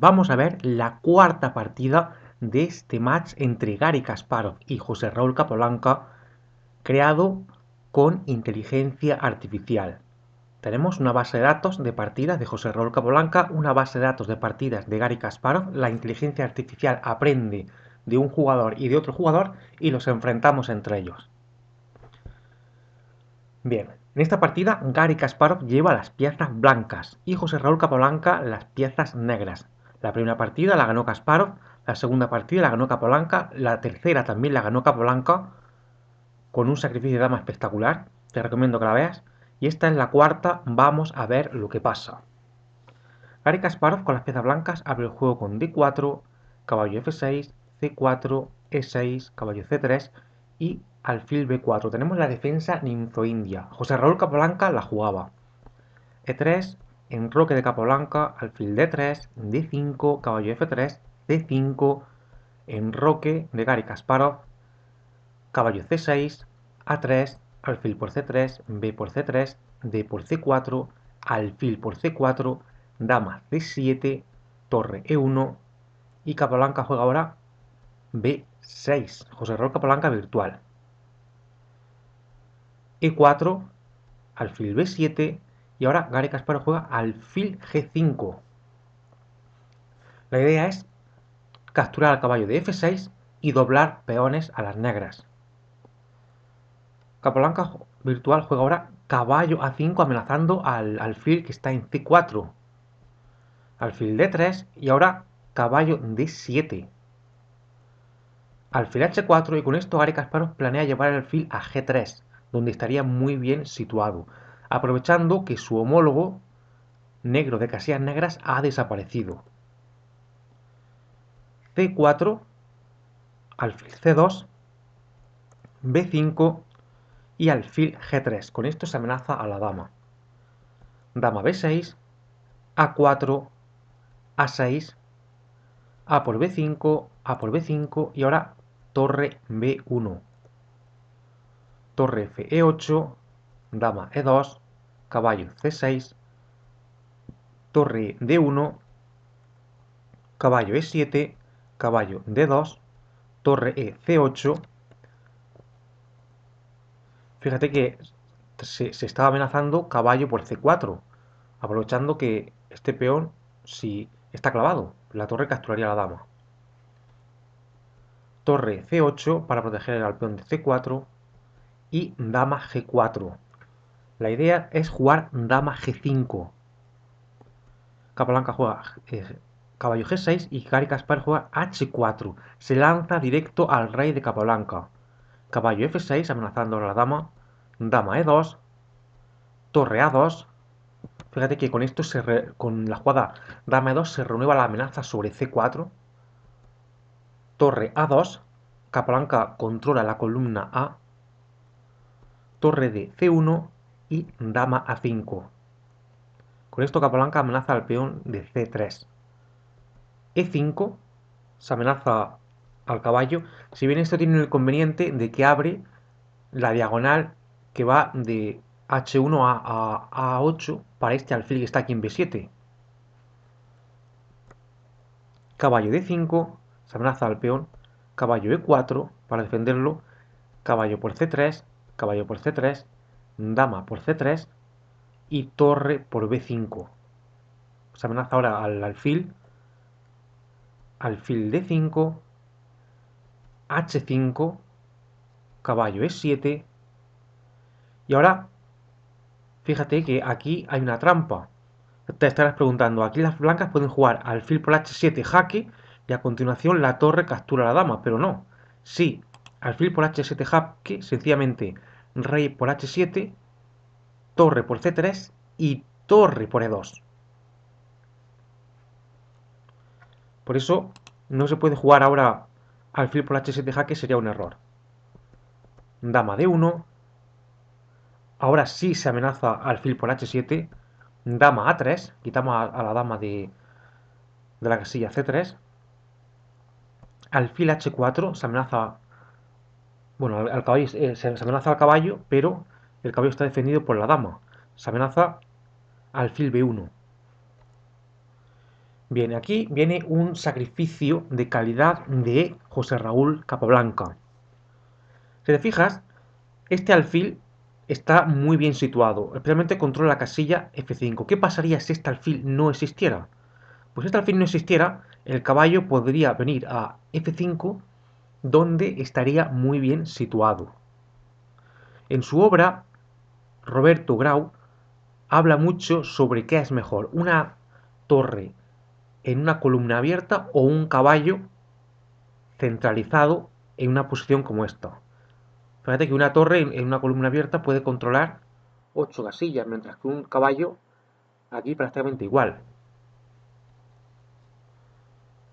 Vamos a ver la cuarta partida de este match entre Garry Kasparov y José Raúl Capablanca, creado con inteligencia artificial. Tenemos una base de datos de partidas de José Raúl Capablanca, una base de datos de partidas de Garry Kasparov. La inteligencia artificial aprende de un jugador y de otro jugador y los enfrentamos entre ellos. Bien, en esta partida Garry Kasparov lleva las piezas blancas y José Raúl Capablanca las piezas negras. La primera partida la ganó Kasparov, la segunda partida la ganó Capablanca, la tercera también la ganó Capablanca con un sacrificio de dama espectacular. Te recomiendo que la veas. Y esta es la cuarta, vamos a ver lo que pasa. Garry Kasparov con las piezas blancas abre el juego con D4, caballo F6, C4, E6, caballo C3 y alfil B4. Tenemos la defensa ninfoindia. José Raúl Capablanca la jugaba. E3, enroque de Capablanca, alfil D3, D5, caballo F3, C5, enroque de Garry Kasparov, caballo C6, A3, alfil por C3, B por C3, D por C4, alfil por C4, dama C7, torre E1 y Capablanca juega ahora B6. José Raúl Capablanca virtual. E4, alfil B7 y ahora Garry Kasparov juega alfil G5. La idea es capturar al caballo de F6 y doblar peones a las negras. Capablanca virtual juega ahora caballo A5 amenazando al alfil que está en C4. Alfil D3 y ahora caballo D7. Alfil H4 y con esto Garry Kasparov planea llevar el alfil a G3, donde estaría muy bien situado, aprovechando que su homólogo negro de casillas negras ha desaparecido. C4, alfil C2, B5 y alfil G3. Con esto se amenaza a la dama. Dama B6, A4, A6, A por B5, A por B5 y ahora torre B1. Torre F E8, dama E2, caballo C6, torre D1, caballo E7, caballo D2, torre E C8. Fíjate que se estaba amenazando caballo por C4, aprovechando que este peón, si está clavado, la torre capturaría a la dama. Torre C8 para proteger al peón de C4 y dama G4. La idea es jugar dama G5. Capablanca juega caballo G6 y Garry Kasparov juega H4. Se lanza directo al rey de Capablanca. Caballo F6 amenazando a la dama. Dama E2. Torre A2. Fíjate que con esto con la jugada dama E2 se renueva la amenaza sobre C4. Torre A2. Capablanca controla la columna A. Torre de C1 y dama A5. Con esto Capablanca amenaza al peón de C3. E5 se amenaza al caballo. Si bien esto tiene el inconveniente de que abre la diagonal que va de H1 a A8 para este alfil que está aquí en B7. Caballo D5 se amenaza al peón. Caballo E4 para defenderlo. Caballo por C3, caballo por C3, dama por C3 y torre por B5. Se amenaza ahora al alfil D5, H5, caballo E7 y ahora fíjate que aquí hay una trampa. Te estarás preguntando, aquí las blancas pueden jugar alfil por H7 jaque y a continuación la torre captura a la dama, pero no. Sí, alfil por H7 jaque, sencillamente rey por H7, torre por C3 y torre por E2. Por eso no se puede jugar ahora alfil por H7 jaque, sería un error. Dama D1, ahora sí se amenaza alfil por H7, dama A3, quitamos a la dama de la casilla C3, alfil H4, se amenaza, bueno, al caballo, se amenaza al caballo, pero el caballo está defendido por la dama. Se amenaza alfil B1. Bien, aquí viene un sacrificio de calidad de José Raúl Capablanca. Si te fijas, este alfil está muy bien situado, especialmente controla la casilla F5. ¿Qué pasaría si este alfil no existiera? Pues si este alfil no existiera, el caballo podría venir a F5, donde estaría muy bien situado. En su obra, Roberto Grau habla mucho sobre qué es mejor, una torre en una columna abierta o un caballo centralizado en una posición como esta. Fíjate que una torre en una columna abierta puede controlar 8 casillas, mientras que un caballo aquí prácticamente igual.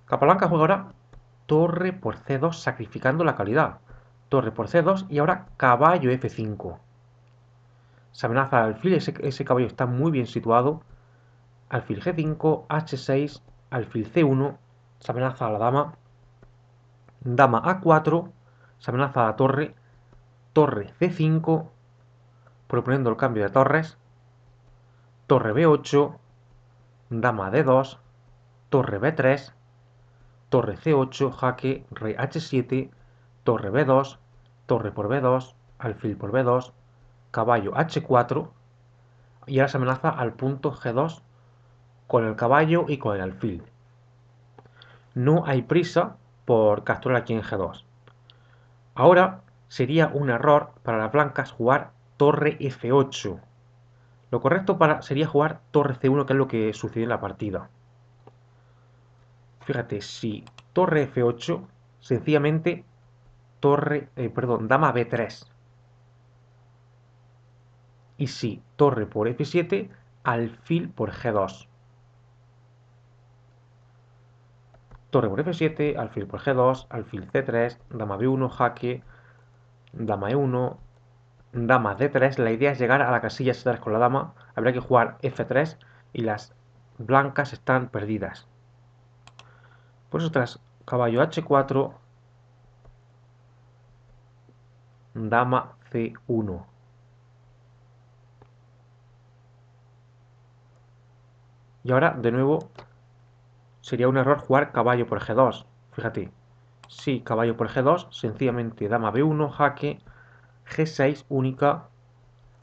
Capablanca juega ahora torre por C2 sacrificando la calidad. Torre por C2 y ahora caballo F5. Se amenaza al alfil, ese caballo está muy bien situado. Alfil G5, H6, alfil C1, se amenaza a la dama. Dama A4, se amenaza a la torre. Torre C5, proponiendo el cambio de torres. Torre B8, dama D2, torre B3, torre C8, jaque, rey H7, torre B2, torre por B2, alfil por B2, caballo H4 y ahora se amenaza al punto G2 con el caballo y con el alfil. No hay prisa por capturar aquí en G2. Ahora sería un error para las blancas jugar torre F8. Lo correcto sería jugar torre C1, que es lo que sucedió en la partida. Fíjate, si torre F8, sencillamente dama B3. Y si torre por F7, alfil por G2. Torre por F7, alfil por G2, alfil C3, dama B1, jaque, dama E1, dama D3. La idea es llegar a la casilla C3 con la dama. Habrá que jugar F3 y las blancas están perdidas. Por eso tras caballo H4, dama C1. Y ahora, de nuevo, sería un error jugar caballo por G2. Fíjate, si caballo por G2, sencillamente dama B1, jaque, G6 única,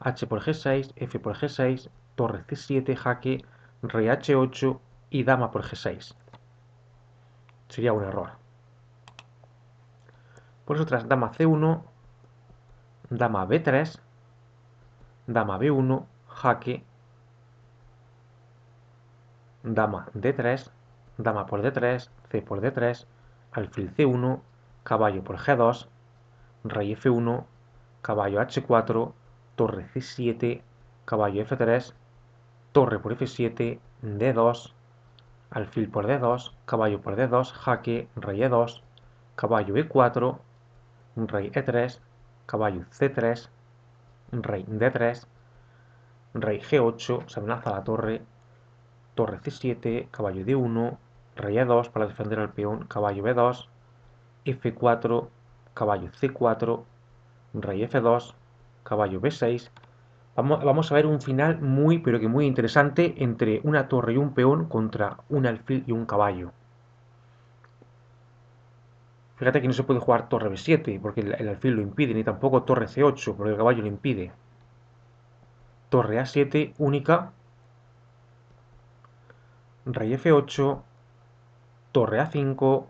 H por G6, F por G6, torre C7, jaque, rey H8 y dama por G6. Sería un error. Por eso tras dama C1, dama B3, dama B1, jaque, dama D3, dama por D3, C por D3, alfil C1, caballo por G2, rey F1, caballo H4, torre C7, caballo F3, torre por F7, D2, alfil por D2, caballo por D2, jaque, rey E2, caballo E4, rey E3, caballo C3, rey D3, rey G8, se amenaza la torre, torre C7, caballo D1, rey E2 para defender al peón, caballo B2, F4, caballo C4, rey F2, caballo B6. Vamos a ver un final muy, pero que muy interesante entre una torre y un peón contra un alfil y un caballo. Fíjate que no se puede jugar torre B7 porque el alfil lo impide, ni tampoco torre C8 porque el caballo lo impide. Torre A7 única, rey F8, torre A5,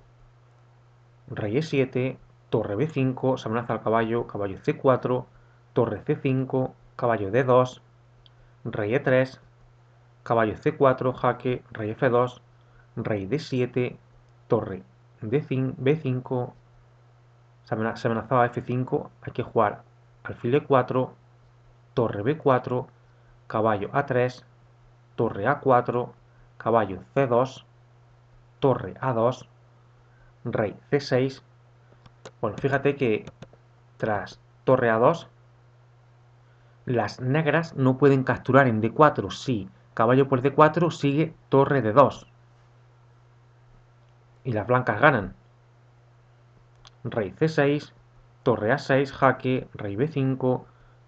rey E7, torre B5, se amenaza al caballo, caballo C4, torre C5, caballo D2, rey E3, caballo C4, jaque, rey F2, rey D7, torre B5, se amenazaba F5, hay que jugar alfil E4, torre B4, caballo A3, torre A4, caballo C2, torre A2, rey C6. Bueno, fíjate que tras torre A2, las negras no pueden capturar en D4. Sí, caballo por D4 sigue torre D2. Y las blancas ganan. Rey C6, torre A6, jaque, rey B5,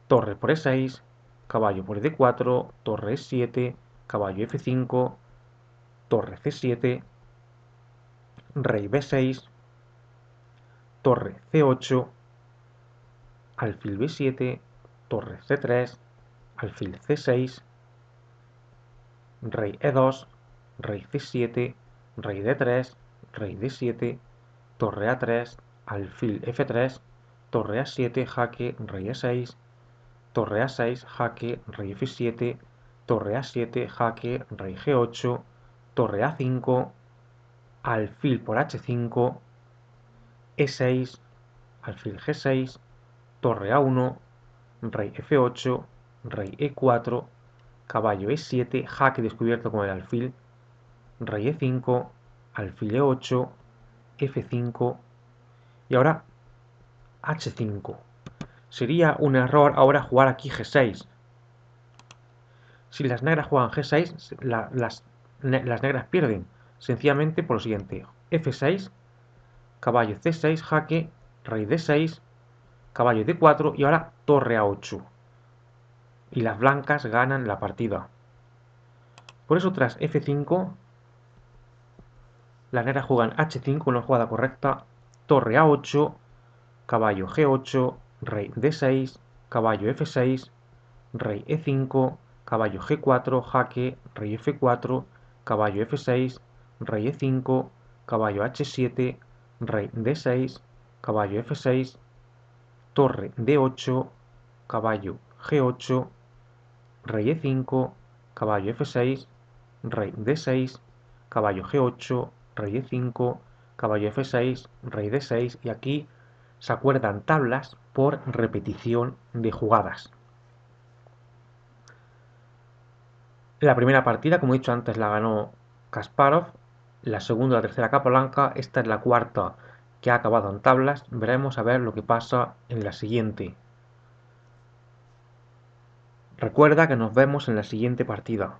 torre por E6, caballo por D4, torre E7, caballo F5, torre C7, rey B6, torre C8, alfil B7, torre C3, alfil C6, rey E2, rey C7, rey D3, rey D7, torre A3, alfil F3, torre A7, jaque, rey E6, torre A6, jaque, rey F7, torre A7, jaque, rey G8, torre A5, alfil por H5, E6, alfil G6, torre A1, rey F8, rey E4, caballo E7, jaque descubierto con el alfil, rey E5, alfil E8, F5 y ahora H5. Sería un error ahora jugar aquí G6. Si las negras juegan G6, las negras pierden. Sencillamente por lo siguiente. F6, caballo C6, jaque, rey D6, caballo D4 y ahora torre A8. Y las blancas ganan la partida. Por eso tras F5, las negras juegan H5, una jugada correcta, torre A8, caballo G8, rey D6, caballo F6, rey E5, caballo G4, jaque, rey F4, caballo F6, rey E5, caballo H7, rey D6, caballo F6, torre D8, caballo G8, rey E5, caballo F6, rey D6, caballo G8, rey E5, caballo F6, rey D6 y aquí se acuerdan tablas por repetición de jugadas. La primera partida, como he dicho antes, la ganó Kasparov, la segunda y la tercera Capablanca, esta es la cuarta que ha acabado en tablas, veremos a ver lo que pasa en la siguiente. Recuerda que nos vemos en la siguiente partida.